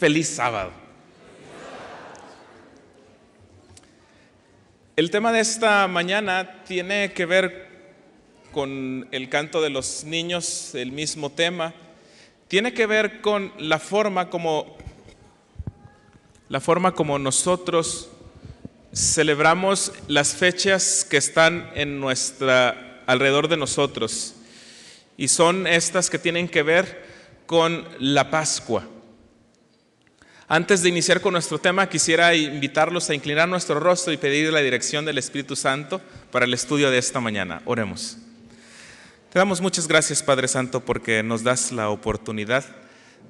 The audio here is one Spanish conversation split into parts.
Feliz sábado. El tema de esta mañana tiene que ver con el canto de los niños, el mismo tema. Tiene que ver con la forma como nosotros celebramos las fechas que están alrededor de nosotros. Y son estas que tienen que ver con la Pascua. Antes de iniciar con nuestro tema, quisiera invitarlos a inclinar nuestro rostro y pedir la dirección del Espíritu Santo para el estudio de esta mañana. Oremos. Te damos muchas gracias, Padre Santo, porque nos das la oportunidad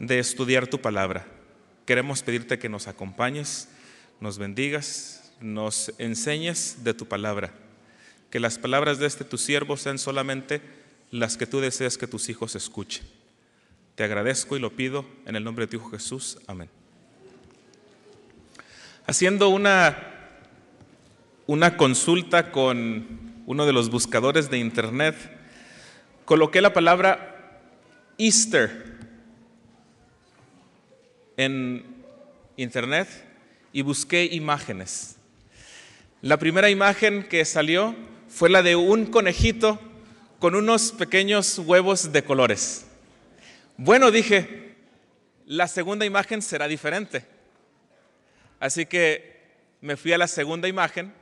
de estudiar tu palabra. Queremos pedirte que nos acompañes, nos bendigas, nos enseñes de tu palabra. Que las palabras de tu siervo sean solamente las que tú deseas que tus hijos escuchen. Te agradezco y lo pido en el nombre de tu Hijo Jesús. Amén. Haciendo una consulta con uno de los buscadores de internet, coloqué la palabra Easter en internet y busqué imágenes. La primera imagen que salió fue la de un conejito con unos pequeños huevos de colores. Bueno, dije, la segunda imagen será diferente. Así que me fui a la segunda imagen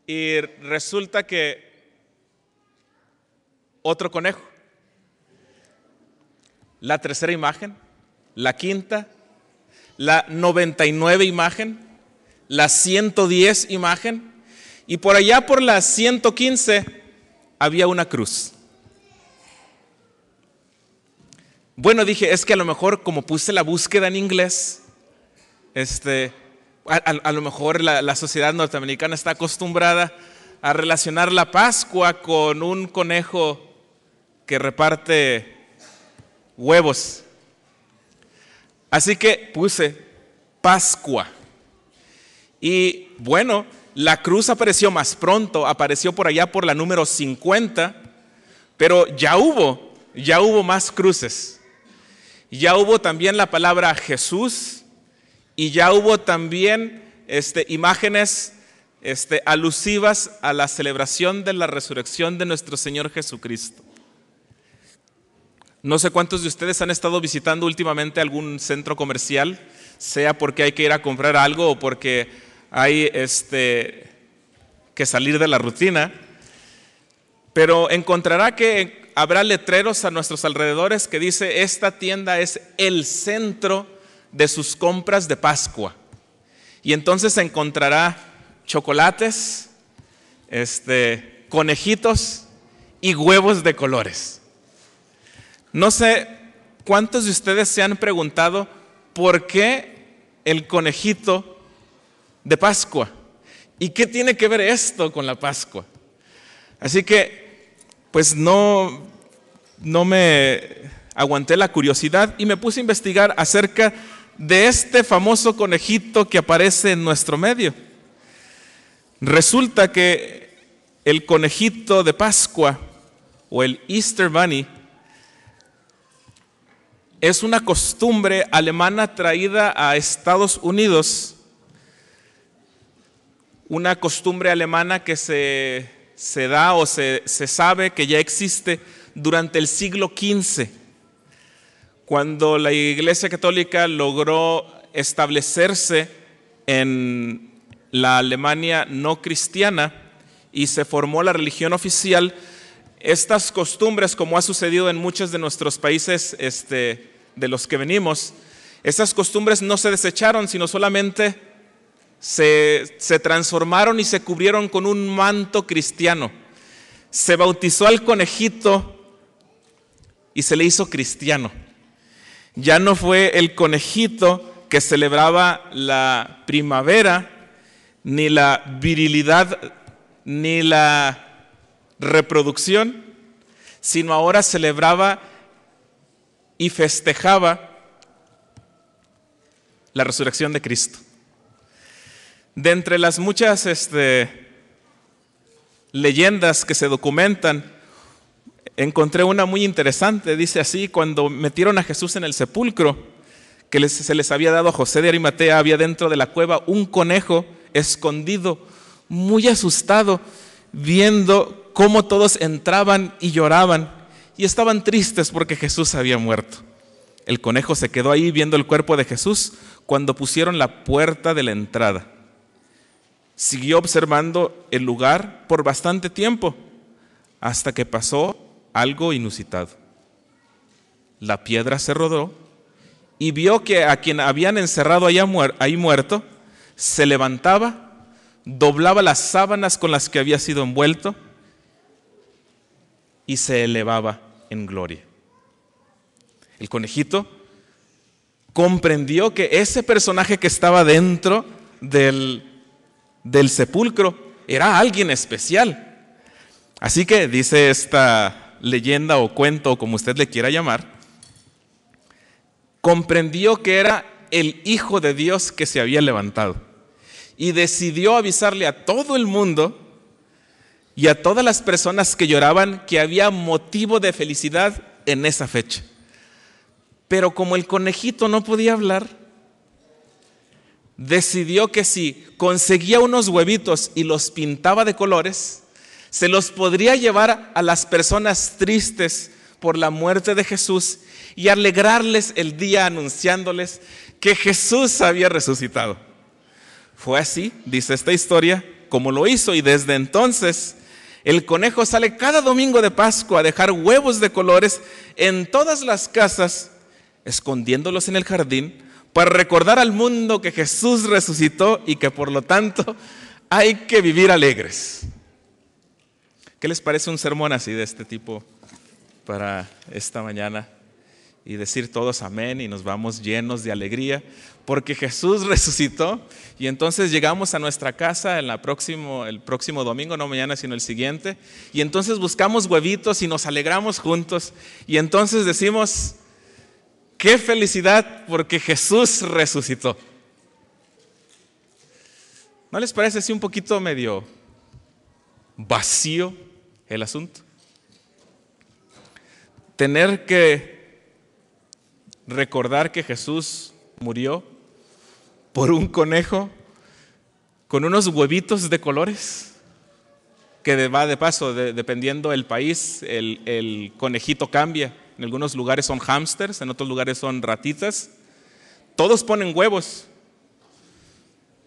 y resulta que otro conejo. La tercera imagen, la quinta, la 99 imagen, la 110 imagen y por allá por la 115 había una cruz. Bueno, dije, es que a lo mejor como puse la búsqueda en inglés, a lo mejor la sociedad norteamericana está acostumbrada a relacionar la Pascua con un conejo que reparte huevos. Así que puse Pascua. Y bueno, la cruz apareció más pronto, apareció por allá por la número 50, pero ya hubo más cruces. Ya hubo también la palabra Jesús. Y ya hubo también imágenes alusivas a la celebración de la resurrección de nuestro Señor Jesucristo. No sé cuántos de ustedes han estado visitando últimamente algún centro comercial, sea porque hay que ir a comprar algo o porque hay que salir de la rutina, pero encontrará que habrá letreros a nuestros alrededores que dice: esta tienda es el centro de sus compras de Pascua. Y entonces encontrará chocolates, conejitos y huevos de colores. No sé cuántos de ustedes se han preguntado por qué el conejito de Pascua y qué tiene que ver esto con la Pascua. Así que pues no me aguanté la curiosidad y me puse a investigar acerca de este famoso conejito que aparece en nuestro medio. Resulta que el conejito de Pascua o el Easter Bunny es una costumbre alemana traída a Estados Unidos, una costumbre alemana que se da o se sabe que ya existe durante el siglo XV. Cuando la Iglesia Católica logró establecerse en la Alemania no cristiana y se formó la religión oficial, estas costumbres, como ha sucedido en muchos de nuestros países de los que venimos, estas costumbres no se desecharon, sino solamente se transformaron y se cubrieron con un manto cristiano. Se bautizó al conejito y se le hizo cristiano. Ya no fue el conejito que celebraba la primavera, ni la virilidad, ni la reproducción, sino ahora celebraba y festejaba la resurrección de Cristo. De entre las muchas leyendas que se documentan, encontré una muy interesante. Dice así: cuando metieron a Jesús en el sepulcro, que se les había dado a José de Arimatea, había dentro de la cueva un conejo escondido, muy asustado, viendo cómo todos entraban y lloraban y estaban tristes porque Jesús había muerto. El conejo se quedó ahí viendo el cuerpo de Jesús cuando pusieron la puerta de la entrada. Siguió observando el lugar por bastante tiempo hasta que pasó algo inusitado. La piedra se rodó y vio que a quien habían encerrado ahí muerto se levantaba, doblaba las sábanas con las que había sido envuelto y se elevaba en gloria. El conejito comprendió que ese personaje que estaba dentro del sepulcro era alguien especial. Así que dice esta leyenda o cuento, o como usted le quiera llamar, comprendió que era el Hijo de Dios que se había levantado y decidió avisarle a todo el mundo y a todas las personas que lloraban que había motivo de felicidad en esa fecha. Pero como el conejito no podía hablar, decidió que si conseguía unos huevitos y los pintaba de colores, se los podría llevar a las personas tristes por la muerte de Jesús y alegrarles el día anunciándoles que Jesús había resucitado. Fue así, dice esta historia, como lo hizo, y desde entonces el conejo sale cada domingo de Pascua a dejar huevos de colores en todas las casas, escondiéndolos en el jardín, para recordar al mundo que Jesús resucitó y que por lo tanto hay que vivir alegres. ¿Qué les parece un sermón así de este tipo para esta mañana? Y decir todos amén y nos vamos llenos de alegría porque Jesús resucitó, y entonces llegamos a nuestra casa el próximo domingo, no mañana sino el siguiente, y entonces buscamos huevitos y nos alegramos juntos, y entonces decimos: ¡qué felicidad porque Jesús resucitó! ¿No les parece así un poquito medio vacío el asunto? Tener que recordar que Jesús murió por un conejo con unos huevitos de colores, que va de paso, dependiendo del país, el conejito cambia. En algunos lugares son hámsters, en otros lugares son ratitas. Todos ponen huevos.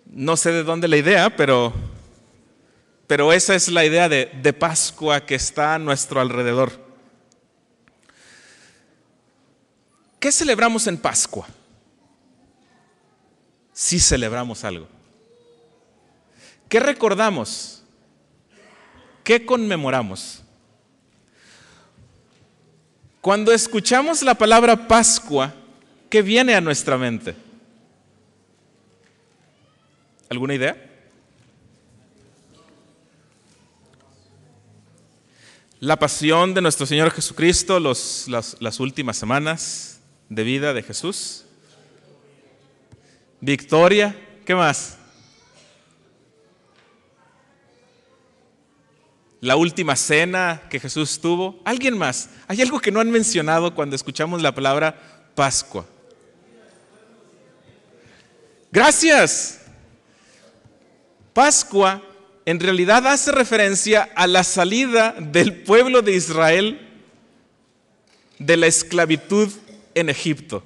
No sé de dónde la idea, pero esa es la idea de Pascua que está a nuestro alrededor. ¿Qué celebramos en Pascua? Sí celebramos algo. ¿Qué recordamos? ¿Qué conmemoramos? Cuando escuchamos la palabra Pascua, ¿qué viene a nuestra mente? ¿Alguna idea? La pasión de nuestro Señor Jesucristo, las últimas semanas de vida de Jesús. Victoria, ¿qué más? La última cena que Jesús tuvo. ¿Alguien más? ¿Hay algo que no han mencionado cuando escuchamos la palabra Pascua? Gracias. Pascua en realidad hace referencia a la salida del pueblo de Israel de la esclavitud en Egipto.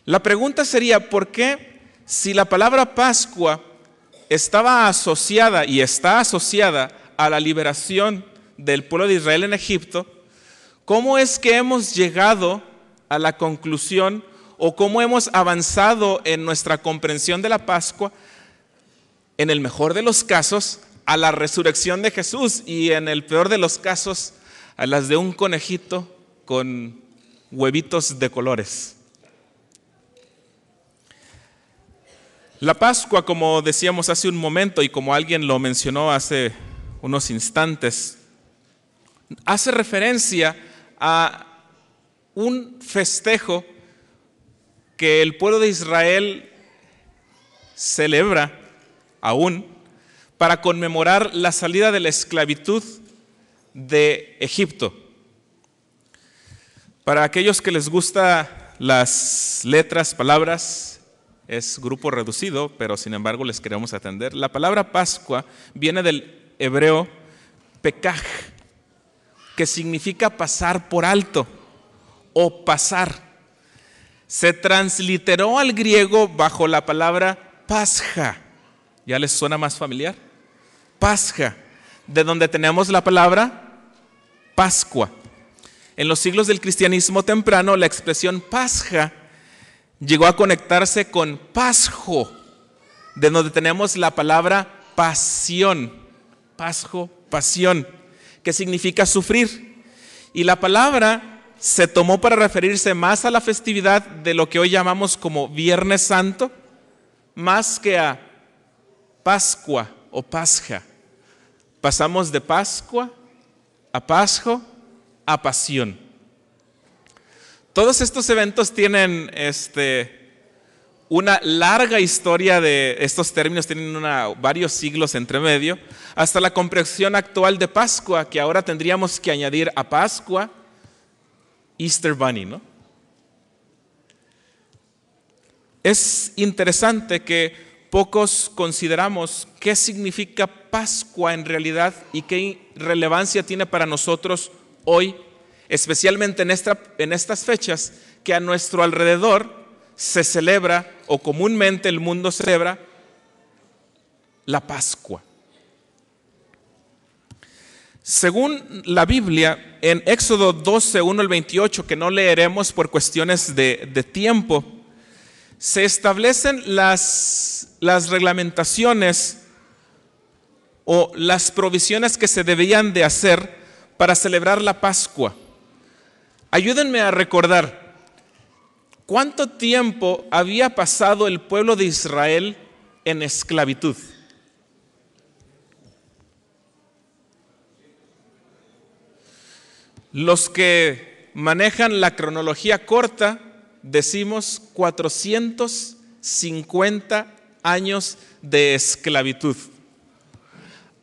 La pregunta sería: ¿por qué, si la palabra Pascua estaba asociada y está asociada a la liberación del pueblo de Israel en Egipto, cómo es que hemos llegado a la conclusión o cómo hemos avanzado en nuestra comprensión de la Pascua, en el mejor de los casos, a la resurrección de Jesús, y en el peor de los casos, a las de un conejito con huevitos de colores? La Pascua, como decíamos hace un momento y como alguien lo mencionó hace unos instantes, hace referencia a un festejo que el pueblo de Israel celebra aún para conmemorar la salida de la esclavitud de Egipto. Para aquellos que les gusta las letras, palabras, es grupo reducido, pero sin embargo les queremos atender. La palabra Pascua viene del hebreo pekaj, que significa pasar por alto o pasar. Se transliteró al griego bajo la palabra pasja. ¿Ya les suena más familiar? Pasja, de donde tenemos la palabra Pascua. En los siglos del cristianismo temprano, la expresión pasja llegó a conectarse con pasjo, de donde tenemos la palabra pasión. Pasjo, pasión, que significa sufrir. Y la palabra se tomó para referirse más a la festividad de lo que hoy llamamos como Viernes Santo, más que a Pascua o Pasja. Pasamos de Pascua a Pasjo a Pasión. Todos estos eventos tienen una larga historia de estos términos, tienen varios siglos entre medio, hasta la comprensión actual de Pascua, que ahora tendríamos que añadir a Pascua Easter Bunny, ¿no? Es interesante que pocos consideramos qué significa Pascua en realidad y qué relevancia tiene para nosotros hoy, especialmente en estas fechas que a nuestro alrededor se celebra, o comúnmente el mundo celebra, la Pascua. Según la Biblia, en Éxodo 12, 1 al 28, que no leeremos por cuestiones de tiempo, se establecen las reglamentaciones o las provisiones que se debían de hacer para celebrar la Pascua. Ayúdenme a recordar, ¿cuánto tiempo había pasado el pueblo de Israel en esclavitud? Los que manejan la cronología corta decimos 450 años de esclavitud.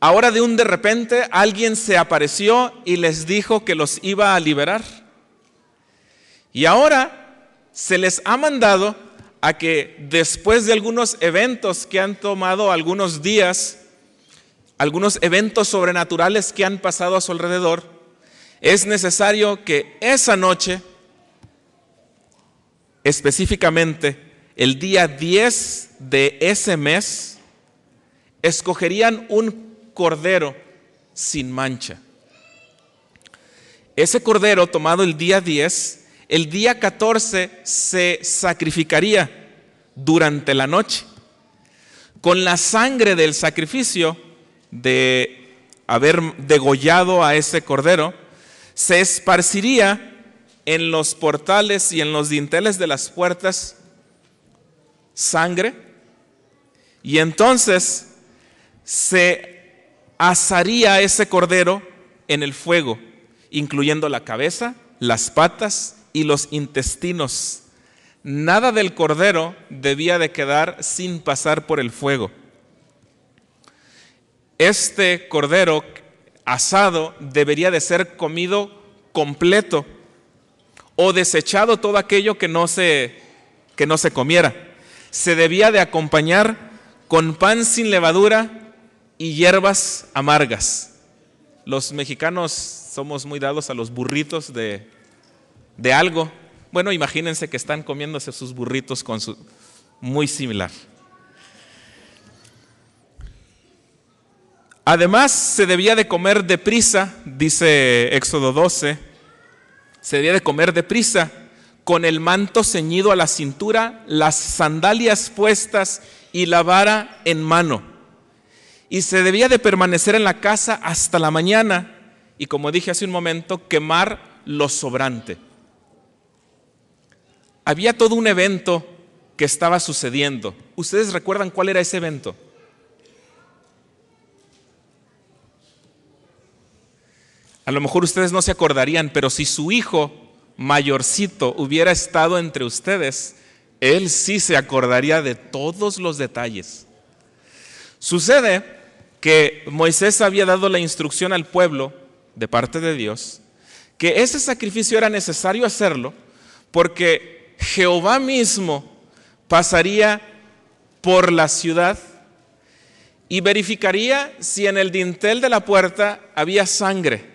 Ahora de repente alguien se apareció y les dijo que los iba a liberar. Y ahora se les ha mandado a que después de algunos eventos que han tomado algunos días, algunos eventos sobrenaturales que han pasado a su alrededor, es necesario que esa noche, específicamente el día 10 de ese mes, escogerían un cordero sin mancha. Ese cordero tomado el día 10, el día 14 se sacrificaría durante la noche. Con la sangre del sacrificio de haber degollado a ese cordero, se esparciría en los portales y en los dinteles de las puertas sangre, y entonces se asaría ese cordero en el fuego, incluyendo la cabeza, las patas y los intestinos. Nada del cordero debía de quedar sin pasar por el fuego. Este cordero asado debería de ser comido completo o desechado todo aquello que no se comiera. Se debía de acompañar con pan sin levadura y hierbas amargas. Los mexicanos somos muy dados a los burritos de algo. Bueno, imagínense que están comiéndose sus burritos muy similar. Además, se debía de comer deprisa, dice Éxodo 12, se debía de comer deprisa, con el manto ceñido a la cintura, las sandalias puestas y la vara en mano. Y se debía de permanecer en la casa hasta la mañana y, como dije hace un momento, quemar lo sobrante. Había todo un evento que estaba sucediendo. ¿Ustedes recuerdan cuál era ese evento? A lo mejor ustedes no se acordarían, pero si su hijo mayorcito hubiera estado entre ustedes, él sí se acordaría de todos los detalles. Sucede que Moisés había dado la instrucción al pueblo de parte de Dios que ese sacrificio era necesario hacerlo porque Jehová mismo pasaría por la ciudad y verificaría si en el dintel de la puerta había sangre.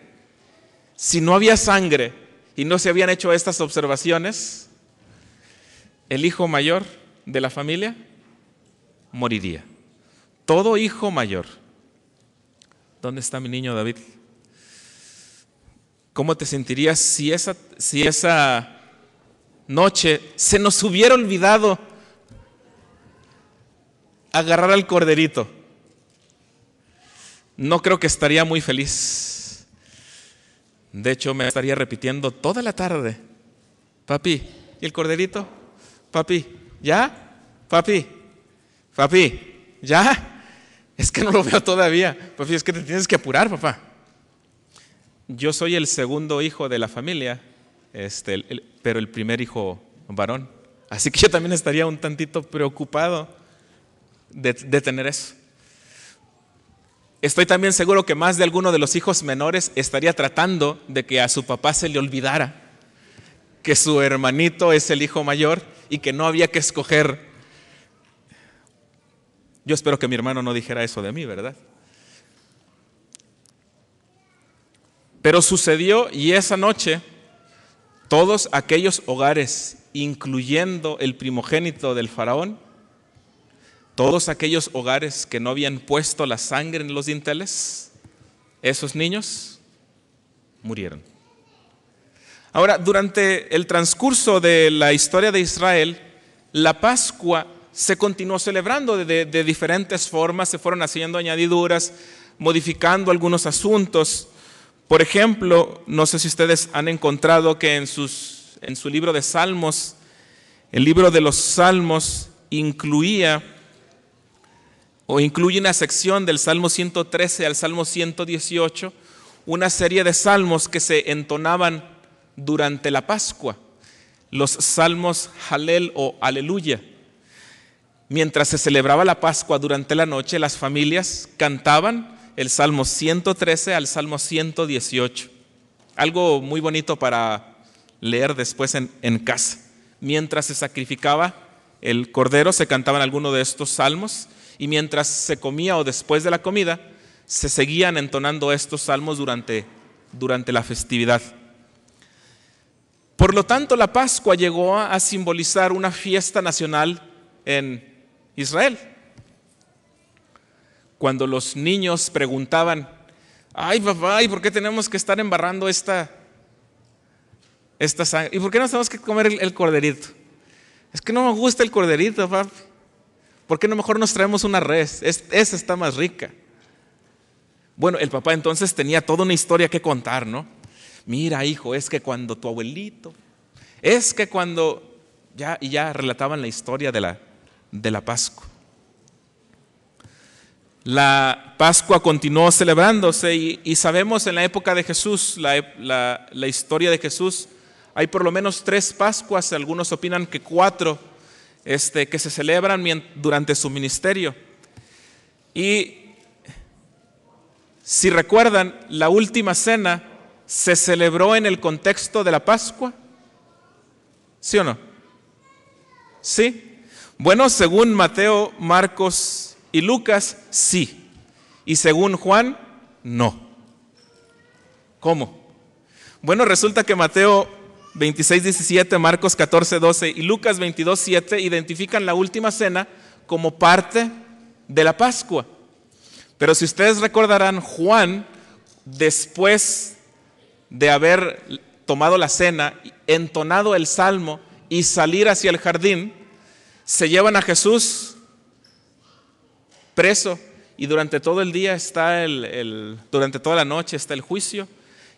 Si no había sangre y no se habían hecho estas observaciones, el hijo mayor de la familia moriría. Todo hijo mayor. ¿Dónde está mi niño David? ¿Cómo te sentirías si esa noche se nos hubiera olvidado agarrar al corderito? No creo que estaría muy feliz. De hecho, me estaría repitiendo toda la tarde: papi, ¿y el corderito? Papi, ¿ya? Papi, ¿ya? Es que no lo veo todavía. Papi, es que te tienes que apurar, papá. Yo soy el segundo hijo de la familia, pero el primer hijo varón. Así que yo también estaría un tantito preocupado de tener eso. Estoy también seguro que más de alguno de los hijos menores estaría tratando de que a su papá se le olvidara que su hermanito es el hijo mayor y que no había que escoger. Yo espero que mi hermano no dijera eso de mí, ¿verdad? Pero sucedió, y esa noche todos aquellos hogares, incluyendo el primogénito del faraón, todos aquellos hogares que no habían puesto la sangre en los dinteles, esos niños murieron. Ahora, durante el transcurso de la historia de Israel, la Pascua se continuó celebrando de diferentes formas, se fueron haciendo añadiduras, modificando algunos asuntos. Por ejemplo, no sé si ustedes han encontrado que en su libro de Salmos, el libro de los Salmos incluye una sección del Salmo 113 al Salmo 118, una serie de salmos que se entonaban durante la Pascua, los salmos Halel o Aleluya. Mientras se celebraba la Pascua durante la noche, las familias cantaban el Salmo 113 al Salmo 118. Algo muy bonito para leer después en casa. Mientras se sacrificaba el cordero, se cantaban algunos de estos salmos, y mientras se comía o después de la comida, se seguían entonando estos salmos durante la festividad. Por lo tanto, la Pascua llegó a simbolizar una fiesta nacional en Israel. Cuando los niños preguntaban: ay papá, ¿y por qué tenemos que estar embarrando esta sangre? ¿Y por qué no tenemos que comer el corderito? Es que no me gusta el corderito, papi. ¿Por qué no mejor nos traemos una res? Esa está más rica. Bueno, el papá entonces tenía toda una historia que contar, ¿no? Mira, hijo, es que cuando tu abuelito, es que cuando ya relataban la historia de la Pascua. La Pascua continuó celebrándose y sabemos en la época de Jesús, la historia de Jesús, hay por lo menos 3 Pascuas, algunos opinan que 4, que se celebran durante su ministerio. Y si recuerdan, la última cena se celebró en el contexto de la Pascua, ¿sí o no? ¿Sí? Bueno, según Mateo, Marcos y Lucas, sí. Y según Juan, no. ¿Cómo? Bueno, resulta que Mateo 26:17, Marcos 14:12 y Lucas 22:7 identifican la última cena como parte de la Pascua. Pero si ustedes recordarán, Juan, después de haber tomado la cena, entonado el salmo y salir hacia el jardín, se llevan a Jesús preso y durante todo el día durante toda la noche está el juicio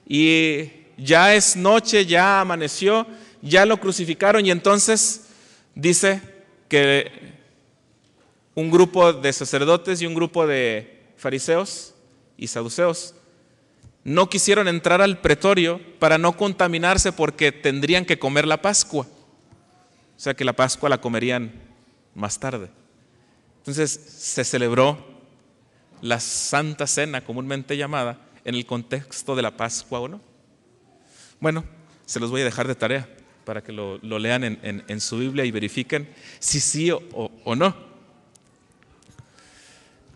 y ya es noche, ya amaneció, ya lo crucificaron y entonces dice que un grupo de sacerdotes y un grupo de fariseos y saduceos no quisieron entrar al pretorio para no contaminarse porque tendrían que comer la Pascua. O sea que la Pascua la comerían más tarde. Entonces se celebró la Santa Cena, comúnmente llamada, en el contexto de la Pascua, ¿o no? Bueno, se los voy a dejar de tarea para que lo lean en su Biblia y verifiquen si sí o no.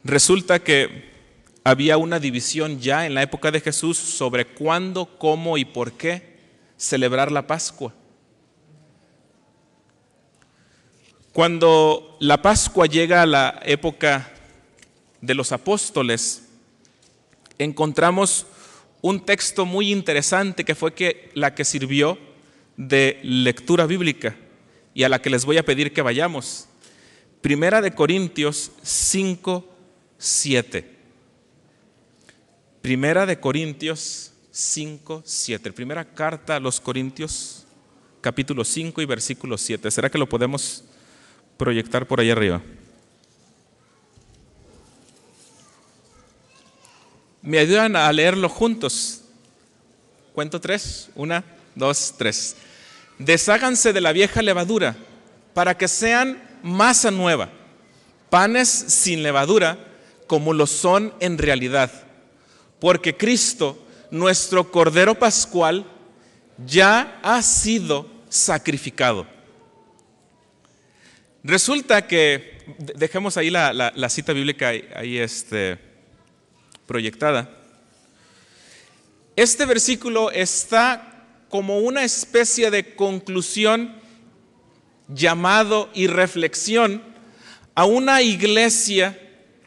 Resulta que había una división ya en la época de Jesús sobre cuándo, cómo y por qué celebrar la Pascua. Cuando la Pascua llega a la época de los apóstoles, encontramos un texto muy interesante que fue la que sirvió de lectura bíblica y a la que les voy a pedir que vayamos. Primera de Corintios 5:7. Primera de Corintios 5:7. Primera carta a los Corintios, capítulo 5 y versículo 7. ¿Será que lo podemos proyectar por ahí arriba? ¿Me ayudan a leerlo juntos? Cuento 3. 1, 2, 3. Desháganse de la vieja levadura para que sean masa nueva, panes sin levadura como lo son en realidad. Porque Cristo, nuestro Cordero Pascual, ya ha sido sacrificado. Resulta que, dejemos ahí la cita bíblica ahí proyectada. Este versículo está como una especie de conclusión, llamado y reflexión a una iglesia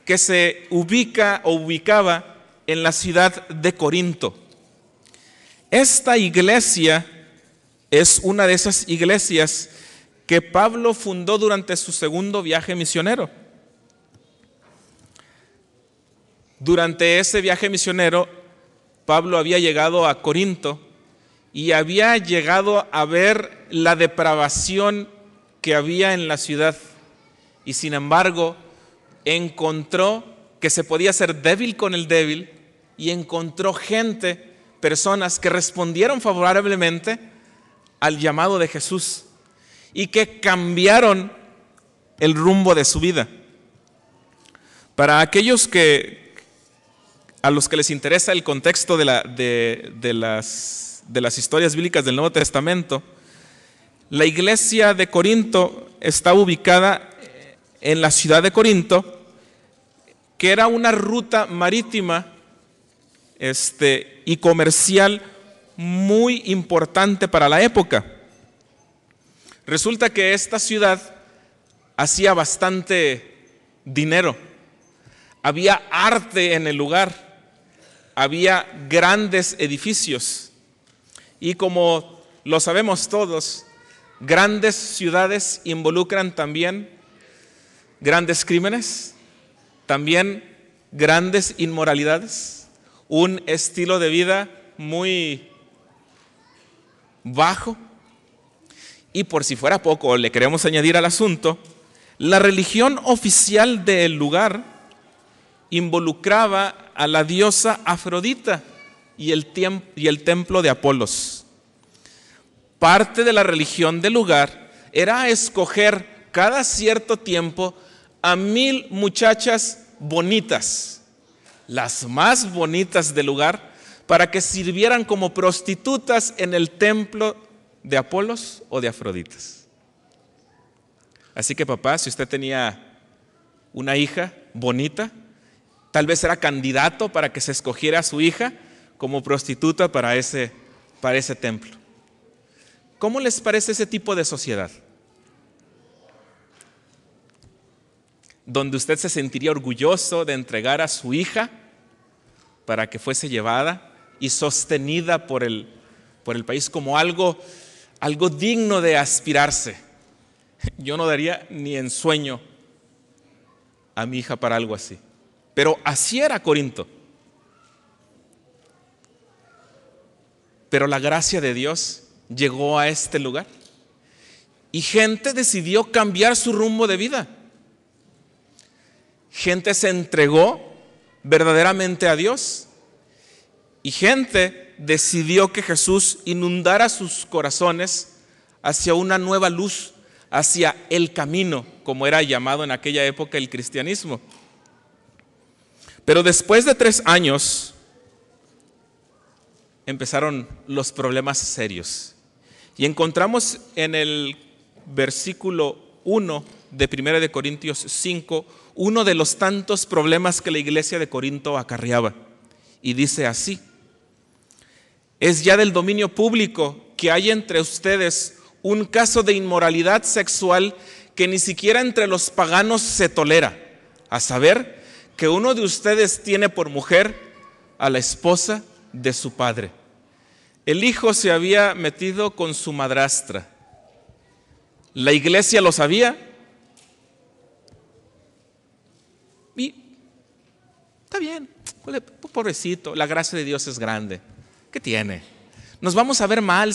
que se ubicaba en la ciudad de Corinto. Esta iglesia es una de esas iglesias que Pablo fundó durante su segundo viaje misionero. Durante ese viaje misionero, Pablo había llegado a Corinto y había llegado a ver la depravación que había en la ciudad. Y sin embargo, encontró que se podía ser débil con el débil y encontró personas que respondieron favorablemente al llamado de Jesús y que cambiaron el rumbo de su vida. Para aquellos a los que les interesa el contexto de las historias bíblicas del Nuevo Testamento, la iglesia de Corinto está ubicada en la ciudad de Corinto, que era una ruta marítima y comercial muy importante para la época. Resulta que esta ciudad hacía bastante dinero, había arte en el lugar, había grandes edificios y, como lo sabemos todos, grandes ciudades involucran también grandes crímenes, también grandes inmoralidades, un estilo de vida muy bajo. Y por si fuera poco, le queremos añadir al asunto, la religión oficial del lugar involucraba a la diosa Afrodita y el templo de Apolos. Parte de la religión del lugar era escoger cada cierto tiempo a 1000 muchachas bonitas, las más bonitas del lugar, para que sirvieran como prostitutas en el templo de Apolos o de Afroditas. Así que, papá, si usted tenía una hija bonita, tal vez era candidato para que se escogiera a su hija como prostituta para ese templo. ¿Cómo les parece ese tipo de sociedad? Donde usted se sentiría orgulloso de entregar a su hija para que fuese llevada y sostenida por el país como algo digno de aspirarse. Yo no daría ni en sueño a mi hija para algo así. Pero así era Corinto. Pero la gracia de Dios llegó a este lugar y gente decidió cambiar su rumbo de vida. Gente se entregó verdaderamente a Dios y gente decidió que Jesús inundara sus corazones hacia una nueva luz, hacia el camino, como era llamado en aquella época el cristianismo. Pero después de 3 años empezaron los problemas serios. Y encontramos en el versículo 1 de 1 de Corintios 5 uno de los tantos problemas que la iglesia de Corinto acarreaba. Y dice así: es ya del dominio público que hay entre ustedes un caso de inmoralidad sexual que ni siquiera entre los paganos se tolera, a saber, que uno de ustedes tiene por mujer a la esposa de su padre. El hijo se había metido con su madrastra. ¿La iglesia lo sabía? Y está bien, pobrecito, la gracia de Dios es grande. ¿Qué tiene? Nos vamos a ver mal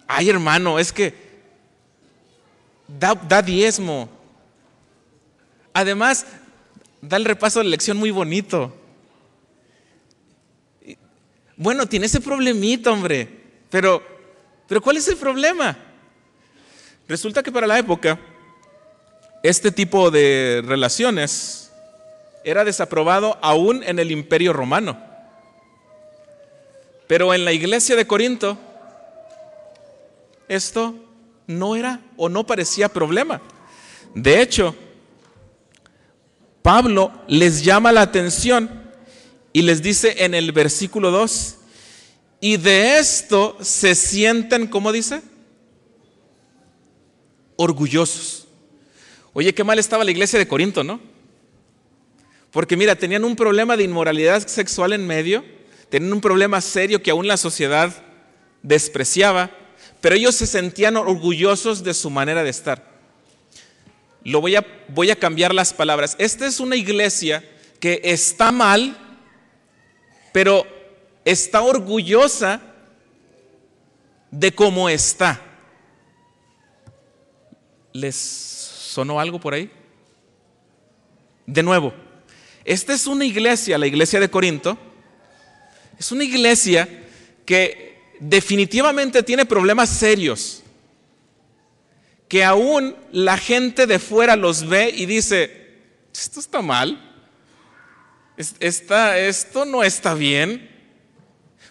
ay, hermano, es que da diezmo. Además, da el repaso de la lección muy bonito. Bueno, tiene ese problemita, hombre, pero ¿cuál es el problema? Resulta que para la época, este tipo de relaciones era desaprobado aún en el Imperio Romano. Pero en la iglesia de Corinto, esto no era o no parecía problema. De hecho, Pablo les llama la atención y les dice en el versículo 2, y de esto se sienten, ¿cómo dice? Orgullosos. Oye, qué mal estaba la iglesia de Corinto, ¿no? Porque mira, tenían un problema de inmoralidad sexual en medio, tenían un problema serio que aún la sociedad despreciaba, pero ellos se sentían orgullosos de su manera de estar. Voy a cambiar las palabras. Esta es una iglesia que está mal, pero está orgullosa de cómo está. ¿Les sonó algo por ahí? De nuevo, esta es una iglesia, la iglesia de Corinto, es una iglesia que definitivamente tiene problemas serios, que aún la gente de fuera los ve y dice, esto está mal, esto no está bien.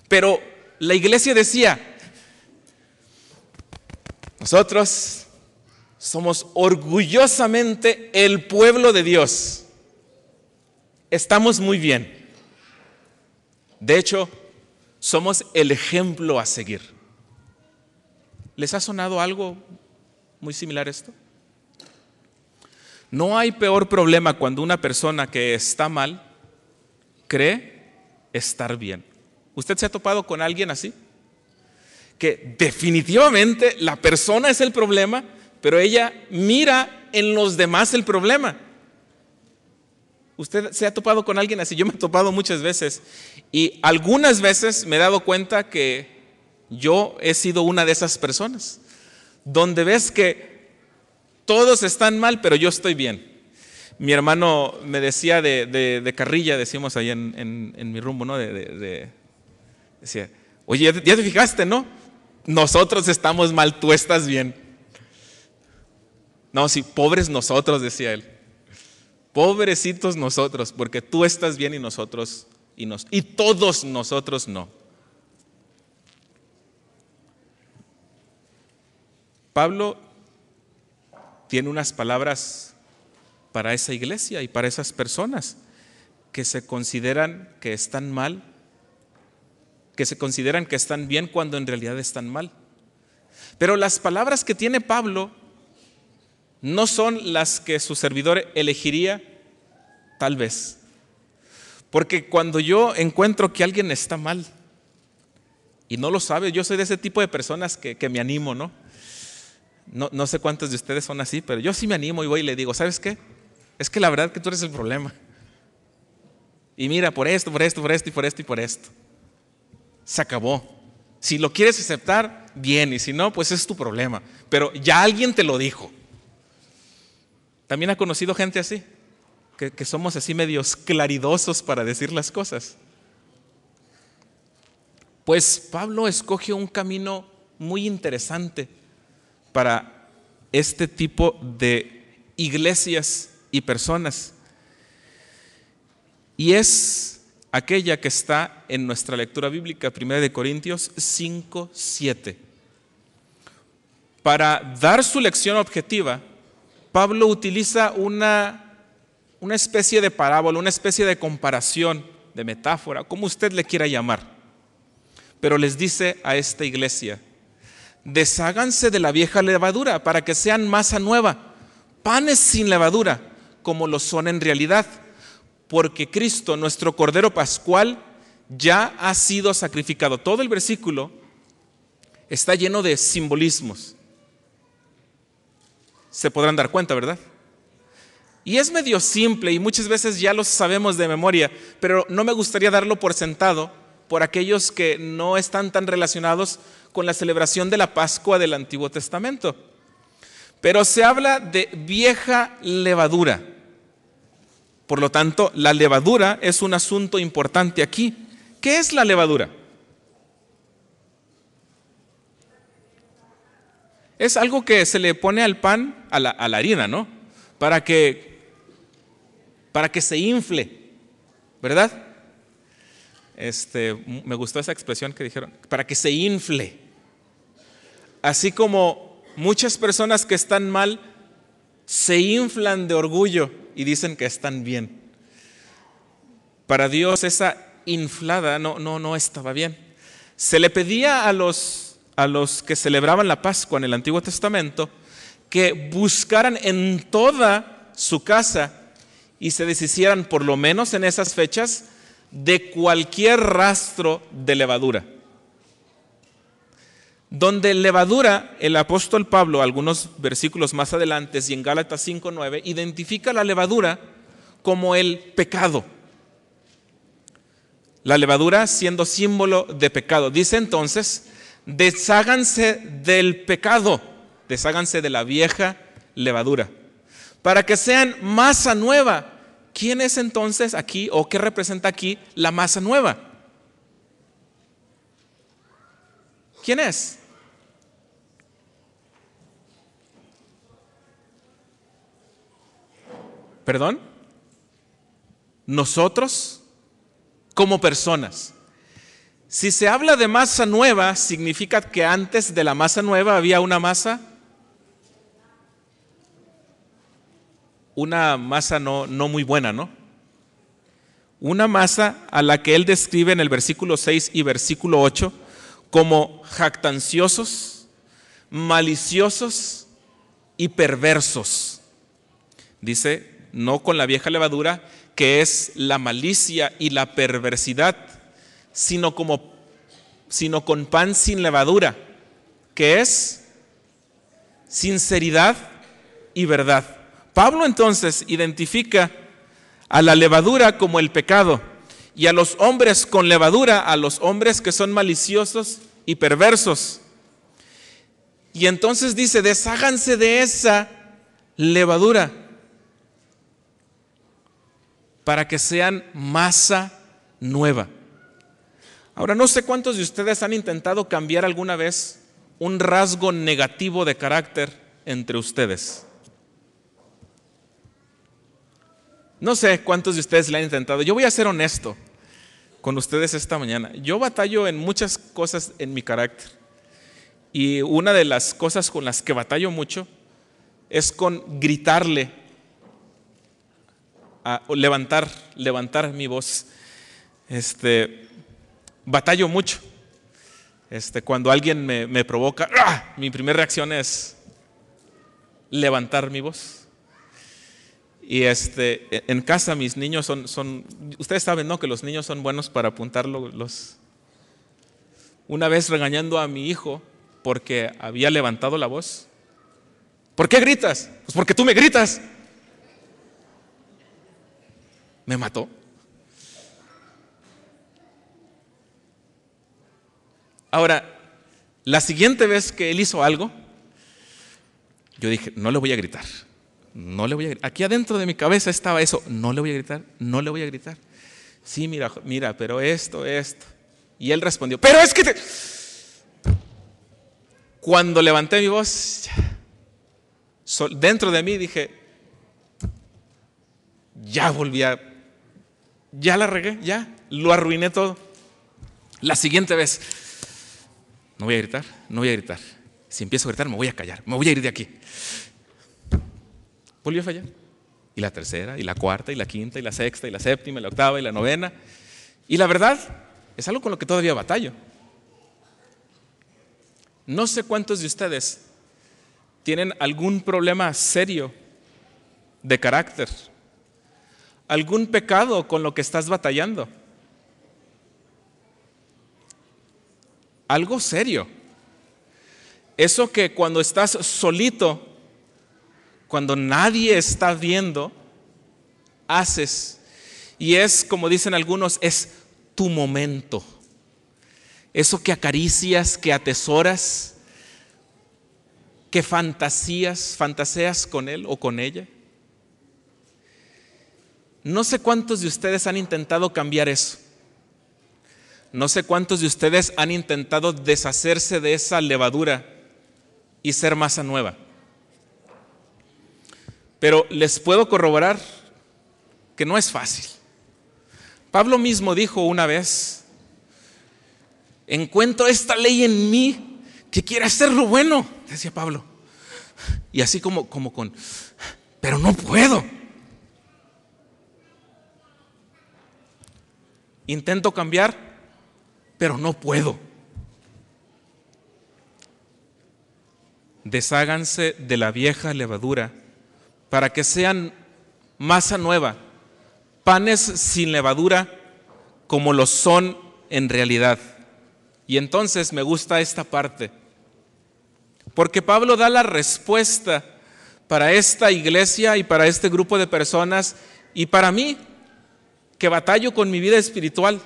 Pero la iglesia decía, nosotros somos orgullosamente el pueblo de Dios, estamos muy bien. De hecho, somos el ejemplo a seguir. ¿Les ha sonado algo muy similar a esto? No hay peor problema cuando una persona que está mal cree estar bien. ¿Usted se ha topado con alguien así? Que definitivamente la persona es el problema, pero ella mira en los demás el problema. ¿Usted se ha topado con alguien así? Yo me he topado muchas veces y algunas veces me he dado cuenta que yo he sido una de esas personas, donde ves que todos están mal, pero yo estoy bien. Mi hermano me decía de carrilla, decimos ahí en mi rumbo, ¿no? Decía, oye, ya te fijaste, ¿no? Nosotros estamos mal, tú estás bien. No, sí, pobres nosotros, decía él. Pobrecitos nosotros, porque tú estás bien y nosotros, y todos nosotros no. Pablo tiene unas palabras para esa iglesia y para esas personas que se consideran que están mal, que se consideran que están bien cuando en realidad están mal. Pero las palabras que tiene Pablo no son las que su servidor elegiría, tal vez. Porque cuando yo encuentro que alguien está mal y no lo sabe, yo soy de ese tipo de personas que me animo, ¿no? No sé cuántos de ustedes son así, pero yo sí me animo y voy y le digo, ¿sabes qué? Es que la verdad que tú eres el problema. Y mira, por esto, por esto, por esto y por esto y por esto. Se acabó. Si lo quieres aceptar, bien, y si no, pues es tu problema. Pero ya alguien te lo dijo. ¿También ha conocido gente así? Que somos así medios claridosos para decir las cosas. Pues Pablo escoge un camino muy interesante para este tipo de iglesias y personas. Y es aquella que está en nuestra lectura bíblica, 1 Corintios 5:7. Para dar su lección objetiva, Pablo utiliza una especie de parábola, una especie de comparación, de metáfora, como usted le quiera llamar. Pero les dice a esta iglesia: desháganse de la vieja levadura para que sean masa nueva, panes sin levadura, como lo son en realidad, porque Cristo, nuestro Cordero Pascual, ya ha sido sacrificado. Todo el versículo está lleno de simbolismos. Se podrán dar cuenta, ¿verdad? Y es medio simple y muchas veces ya lo sabemos de memoria, pero no me gustaría darlo por sentado por aquellos que no están tan relacionados con la celebración de la Pascua del Antiguo Testamento. Pero se habla de vieja levadura. Por lo tanto, la levadura es un asunto importante aquí. ¿Qué es la levadura? Es algo que se le pone al pan, a la harina, ¿no? Para que se infle, ¿verdad? Me gustó esa expresión que dijeron, para que se infle. Así como muchas personas que están mal se inflan de orgullo y dicen que están bien. Para Dios esa inflada no estaba bien. Se le pedía a los que celebraban la Pascua en el Antiguo Testamento que buscaran en toda su casa y se deshicieran, por lo menos en esas fechas, de cualquier rastro de levadura. Donde levadura, el apóstol Pablo, algunos versículos más adelante, y en Gálatas 5:9, identifica la levadura como el pecado. La levadura siendo símbolo de pecado. Dice entonces: desháganse del pecado, desháganse de la vieja levadura, para que sean masa nueva. ¿Quién es entonces aquí, o qué representa aquí la masa nueva? ¿Quién es? ¿Perdón? Nosotros como personas. Si se habla de masa nueva, significa que antes de la masa nueva había una masa no muy buena, ¿no? Una masa a la que él describe en el versículo 6 y versículo 8 como jactanciosos, maliciosos y perversos. Dice, no con la vieja levadura, que es la malicia y la perversidad, sino con pan sin levadura, que es sinceridad y verdad. Pablo entonces identifica a la levadura como el pecado y a los hombres con levadura, a los hombres que son maliciosos y perversos. Y entonces dice, desháganse de esa levadura para que sean masa nueva. Ahora, no sé cuántos de ustedes han intentado cambiar alguna vez un rasgo negativo de carácter entre ustedes. No sé cuántos de ustedes lo han intentado. Yo voy a ser honesto con ustedes esta mañana. Yo batallo en muchas cosas en mi carácter. Y una de las cosas con las que batallo mucho es con gritarle, o levantar mi voz. Batallo mucho. Cuando alguien me provoca, mi primera reacción es levantar mi voz. Y en casa mis niños son, ustedes saben, ¿no?, que los niños son buenos para apuntar Una vez regañando a mi hijo porque había levantado la voz. ¿Por qué gritas? Pues porque tú me gritas. Me mató. Ahora, la siguiente vez que él hizo algo, yo dije, no le voy a gritar. No le voy a gritar. Aquí adentro de mi cabeza estaba eso, no le voy a gritar, no le voy a gritar. Sí, mira, pero esto. Y él respondió, pero es que Cuando levanté mi voz, dentro de mí dije, ya volví a ya la regué, ya, lo arruiné todo. La siguiente vez, no voy a gritar, no voy a gritar. Si empiezo a gritar, me voy a callar, me voy a ir de aquí. Volvió a fallar. Y la tercera, y la cuarta, y la quinta, y la sexta, y la séptima, y la octava, y la novena. Y la verdad, es algo con lo que todavía batallo. No sé cuántos de ustedes tienen algún problema serio de carácter, algún pecado con lo que estás batallando. Algo serio. Eso que cuando estás solito, cuando nadie está viendo, haces. Y es, como dicen algunos, es tu momento. Eso que acaricias, que atesoras, que fantaseas con él o con ella. No sé cuántos de ustedes han intentado cambiar eso. No sé cuántos de ustedes han intentado deshacerse de esa levadura y ser masa nueva. Pero les puedo corroborar que no es fácil. Pablo mismo dijo una vez: encuentro esta ley en mí que quiere hacer lo bueno, decía Pablo. Y así como con, pero no puedo. Intento cambiar, pero no puedo. Desháganse de la vieja levadura para que sean masa nueva, panes sin levadura como lo son en realidad. Y entonces me gusta esta parte, porque Pablo da la respuesta para esta iglesia y para este grupo de personas y para mí, que batallo con mi vida espiritual.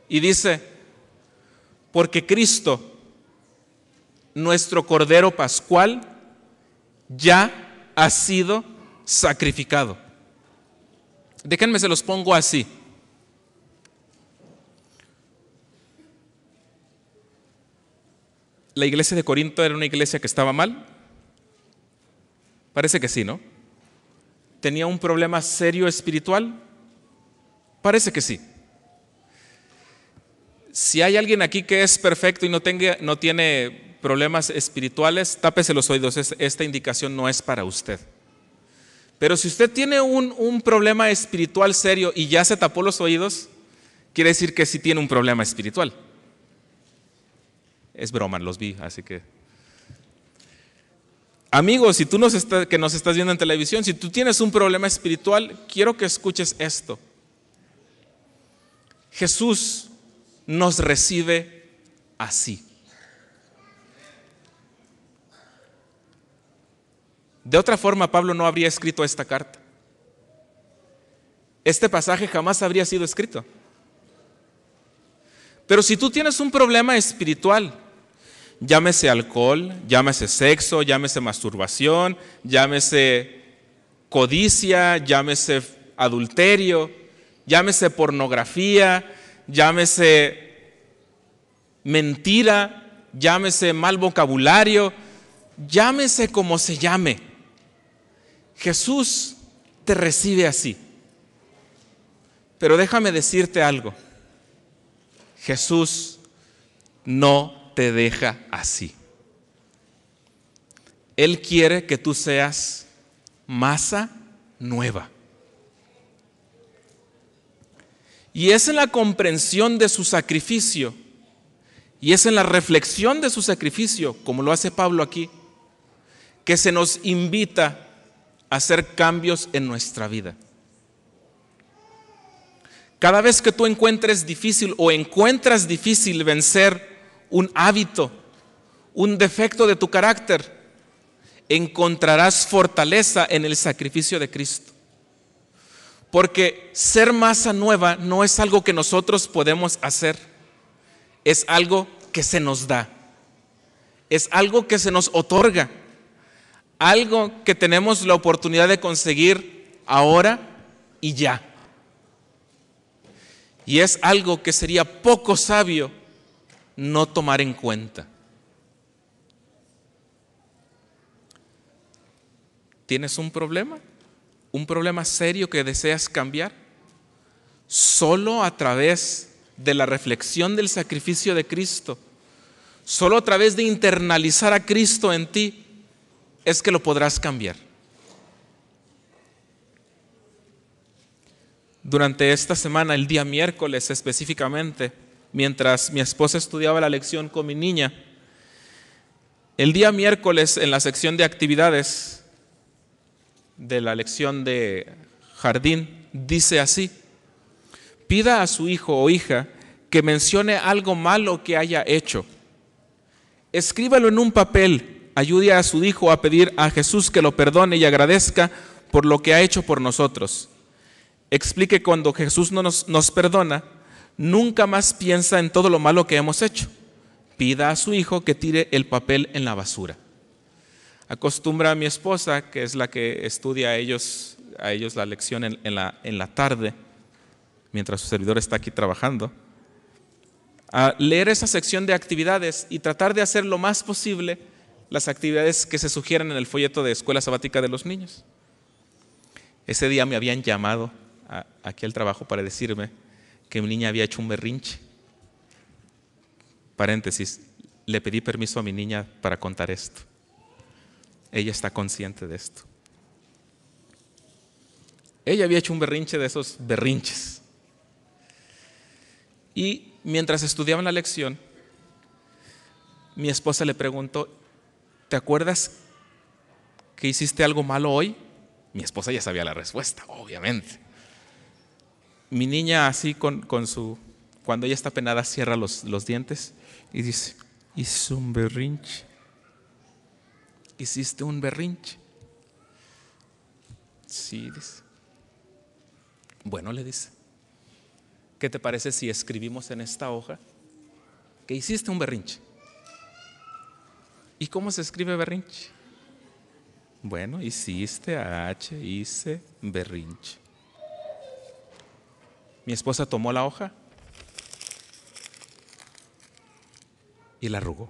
Y dice: porque Cristo, nuestro Cordero Pascual, ya ha sido sacrificado. Déjenme se los pongo así. ¿La iglesia de Corinto era una iglesia que estaba mal? Parece que sí, ¿no? ¿Tenía un problema serio espiritual? Parece que sí. Si hay alguien aquí que es perfecto y no tiene problemas espirituales, tápese los oídos, esta indicación no es para usted. Pero si usted tiene un problema espiritual serio y ya se tapó los oídos, quiere decir que sí tiene un problema espiritual. Es broma, los vi, así que... Amigos, si tú que nos estás viendo en televisión, si tú tienes un problema espiritual, quiero que escuches esto. Jesús nos recibe así. De otra forma, Pablo no habría escrito esta carta. Este pasaje jamás habría sido escrito. Pero si tú tienes un problema espiritual, llámese alcohol, llámese sexo, llámese masturbación, llámese codicia, llámese adulterio, llámese pornografía, llámese mentira, llámese mal vocabulario, llámese como se llame, Jesús te recibe así. Pero déjame decirte algo: Jesús no te deja así. Él quiere que tú seas masa nueva. Y es en la comprensión de su sacrificio, y es en la reflexión de su sacrificio, como lo hace Pablo aquí, que se nos invita a hacer cambios en nuestra vida. Cada vez que tú encuentres difícil o encuentras difícil vencer un hábito, un defecto de tu carácter, encontrarás fortaleza en el sacrificio de Cristo. Porque ser masa nueva no es algo que nosotros podemos hacer, es algo que se nos da, es algo que se nos otorga, algo que tenemos la oportunidad de conseguir ahora y ya. Y es algo que sería poco sabio no tomar en cuenta. ¿Tienes un problema? ¿Un problema serio que deseas cambiar? Solo a través de la reflexión del sacrificio de Cristo, solo a través de internalizar a Cristo en ti, es que lo podrás cambiar. Durante esta semana, el día miércoles específicamente, mientras mi esposa estudiaba la lección con mi niña, el día miércoles en la sección de actividades de la lección de jardín, dice así: pida a su hijo o hija que mencione algo malo que haya hecho. Escríbalo en un papel, ayude a su hijo a pedir a Jesús que lo perdone y agradezca por lo que ha hecho por nosotros. Explique cuando Jesús nos perdona, nunca más piensa en todo lo malo que hemos hecho. Pida a su hijo que tire el papel en la basura. Acostumbra a mi esposa, que es la que estudia a ellos la lección en la tarde, mientras su servidor está aquí trabajando, a leer esa sección de actividades y tratar de hacer lo más posible las actividades que se sugieren en el folleto de Escuela Sabática de los Niños. Ese día me habían llamado aquí al trabajo para decirme que mi niña había hecho un berrinche. Paréntesis, le pedí permiso a mi niña para contar esto. Ella está consciente de esto. Ella había hecho un berrinche de esos berrinches. Y mientras estudiaban la lección, mi esposa le preguntó: ¿te acuerdas que hiciste algo malo hoy? Mi esposa ya sabía la respuesta, obviamente. Mi niña así cuando ella está penada, cierra los dientes y dice: hice un berrinche. ¿Hiciste un berrinche? Sí, dice. Bueno, le dice, ¿qué te parece si escribimos en esta hoja que hiciste un berrinche? ¿Y cómo se escribe berrinche? Bueno, hice berrinche. Mi esposa tomó la hoja y la arrugó.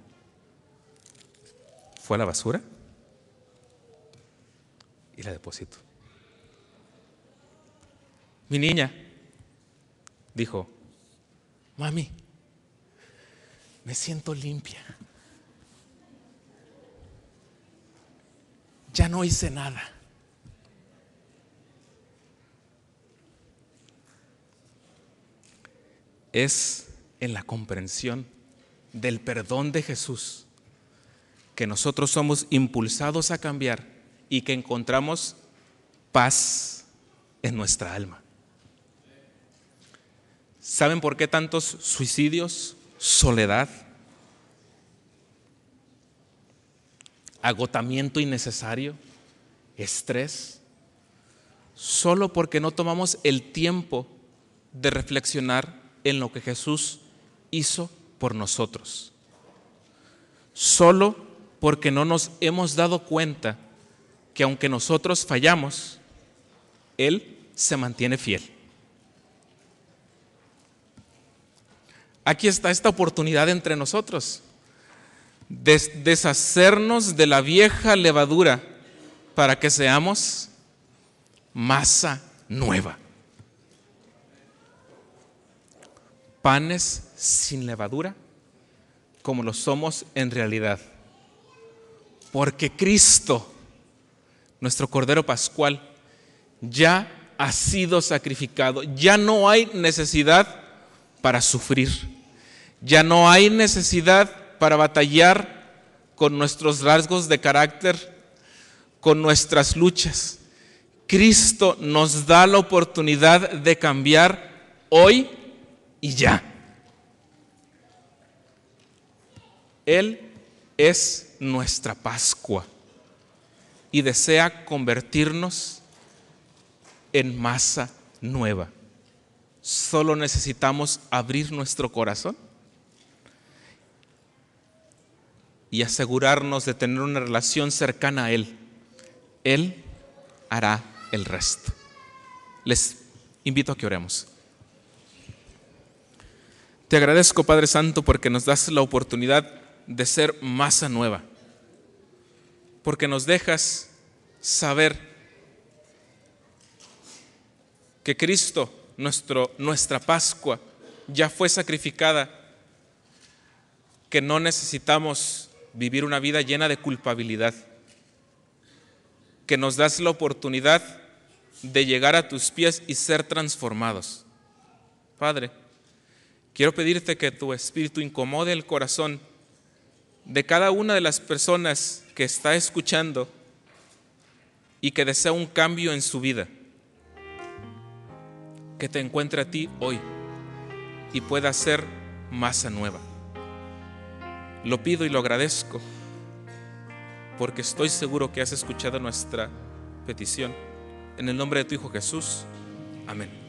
Fue a la basura y la depositó. Mi niña dijo: mami, me siento limpia. Ya no hice nada. Es en la comprensión del perdón de Jesús que nosotros somos impulsados a cambiar y que encontramos paz en nuestra alma. ¿Saben por qué tantos suicidios, soledad, agotamiento innecesario, estrés? Solo porque no tomamos el tiempo de reflexionar en lo que Jesús hizo por nosotros. Solo porque no nos hemos dado cuenta que aunque nosotros fallamos, Él se mantiene fiel. Aquí está esta oportunidad entre nosotros de deshacernos de la vieja levadura para que seamos masa nueva. Panes sin levadura, como lo somos en realidad. Porque Cristo, nuestro Cordero Pascual, ya ha sido sacrificado. Ya no hay necesidad para sufrir. Ya no hay necesidad para batallar con nuestros rasgos de carácter, con nuestras luchas. Cristo nos da la oportunidad de cambiar hoy y ya. Él es nuestra Pascua y desea convertirnos en masa nueva. Solo necesitamos abrir nuestro corazón y asegurarnos de tener una relación cercana a Él. Él hará el resto. Les invito a que oremos. Te agradezco, Padre Santo, porque nos das la oportunidad de ser masa nueva, porque nos dejas saber que Cristo nuestra Pascua ya fue sacrificada, que no necesitamos vivir una vida llena de culpabilidad, que nos das la oportunidad de llegar a tus pies y ser transformados. Padre, quiero pedirte que tu Espíritu incomode el corazón de cada una de las personas que está escuchando y que desea un cambio en su vida, que te encuentre a ti hoy y pueda ser masa nueva. Lo pido y lo agradezco, porque estoy seguro que has escuchado nuestra petición. En el nombre de tu Hijo Jesús. Amén.